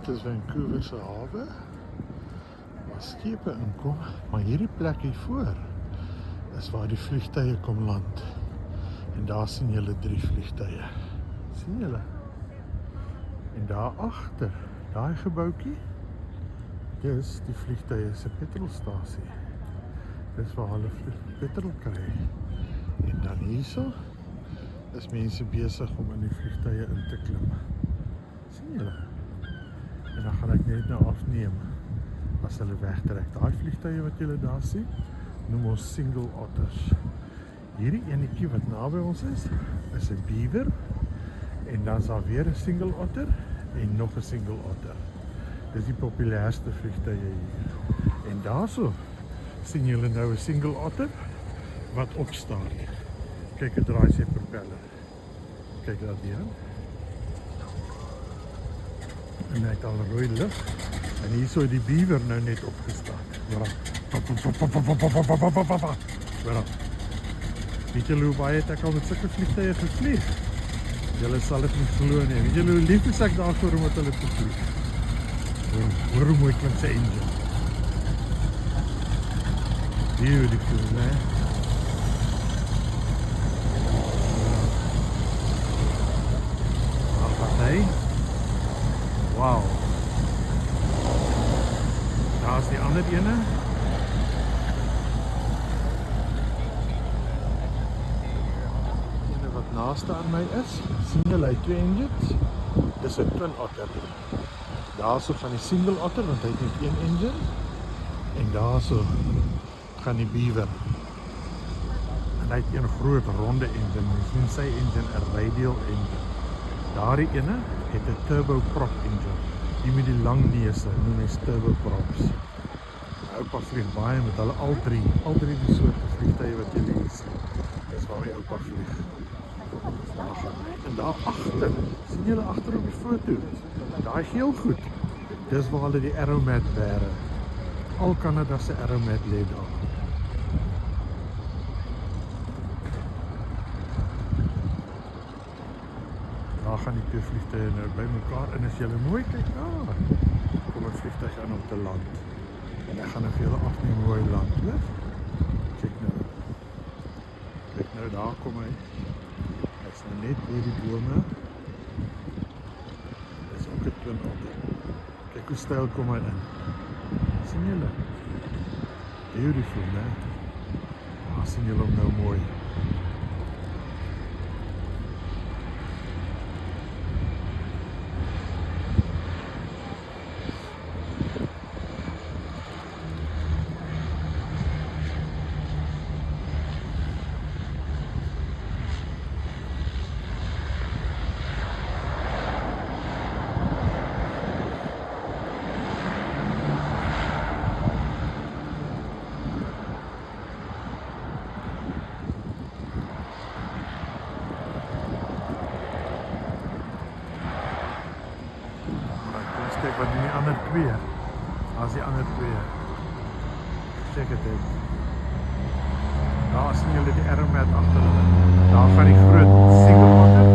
Dit is Vancouver se hawe. Waar skepe inkom, maar hierdie plek hier voor is waar die vliegtuie kom land. En daar sien julle 3 vliegtuie. Sien julle? En daar agter, daai gebouetjie, dis die vliegtuie se petrolstasie. Dis waar hulle petrol kry. En dan hierso is mense besig om in die vliegtuie in te klim. Sien julle? En dan gaan ek net nou afneem as hulle wegtrek. Daai vliegtuie wat julle daar sien, noem ons single otters. Hierdie enetjie wat naby ons is 'n beaver. En dan is daar weer 'n single otter en nog 'n single otter. Dis die populairste vliegtuie hier. En daarso sien julle nou 'n single otter wat opstaan. Kyk, het draai sy propeller. Kyk daar weer. En hy het al rooi lig. En hierso het die beaver nou net opgestaan. Hoor. Weet julle hoe baie het ek al met sulke vliegtuie gevlieg? Julle sal dit nie glo nie. Weet julle hoe lief is ek daarvoor om met hulle te vlieg? Hoor hoe mooi klink sy engine. Beautiful, né? Hey. Wow. Daar is die ander ene. Ene wat naaste aan my is. Sien julle hy 2 engines? Dis 'n twin otter. Daarso van die single otter want hy het net 1 engine. En daarso gaan die beaver. En hy het 'n groot ronde engine. Mens noem sy engine 'n radial engine. Daardie ene het 'n turboprop engine. Die met die lang neuse noem ons turboprops. Oupa vlieg baie met hulle al drie die soorte vliegtuie wat julle hier sien. Dis waar my oupa vlieg. Daar gaan hy. En daar agter, sien julle agter op die foto, daai geel goed. Dis waar hulle die Aeromat bære. Al Canada se Aeromat lê daar. Daar gaan die 2 vliegtuie nou by mekaar en as julle mooi kyk, kom 'n vliegtuig aan om te land. En ek gaan nou vir julle afneem hoe hy land, hoor. Kyk nou. Kyk nou, daar kom hy. Hy's nou net by die bome. Dis ook 'n twin otter. Kyk hoe styl kom hy in. Sien julle? Beautiful, né? Sien julle hom nou mooi. Kyk wat die ander 2. As die ander 2. Check dit uit. Daar sien julle die Aeromat agter hulle. Daar gaan die groot single otter.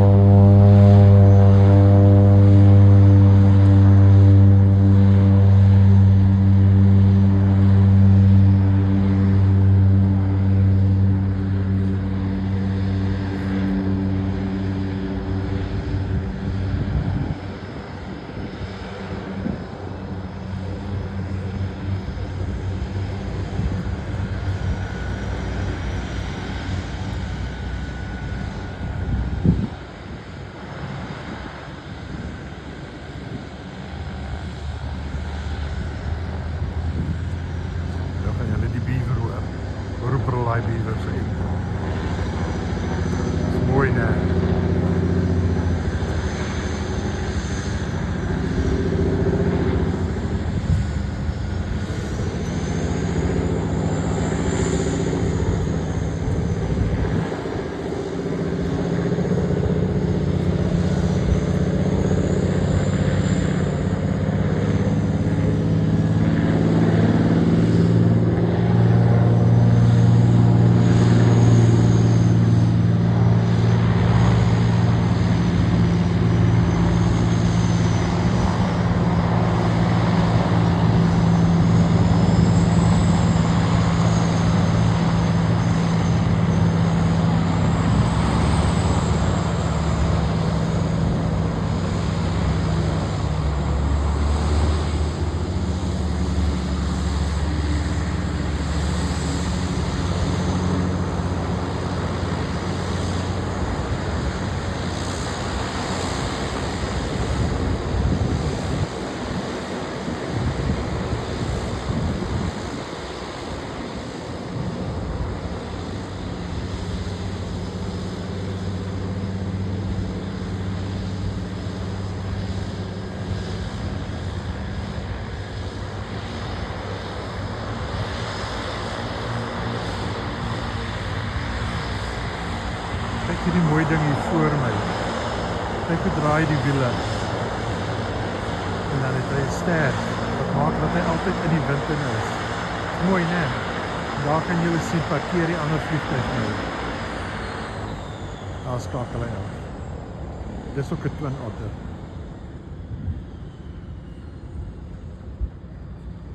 ding hier voor my. Kyk hoe draai die wiele. En dan het hy 'n ster. Wat maak dat hy altyd in die wind in is. Mooi, né? Daar kan julle sien, parkeer die ander vliegtuig nou. Daar skakel hy af. Dis ook 'n Twin Otter.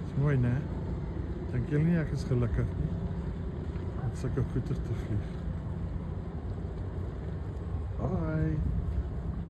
Dis mooi, né? Dink julle nie ek is gelukkig nie? Met sulke goeders te vlieg. Bye.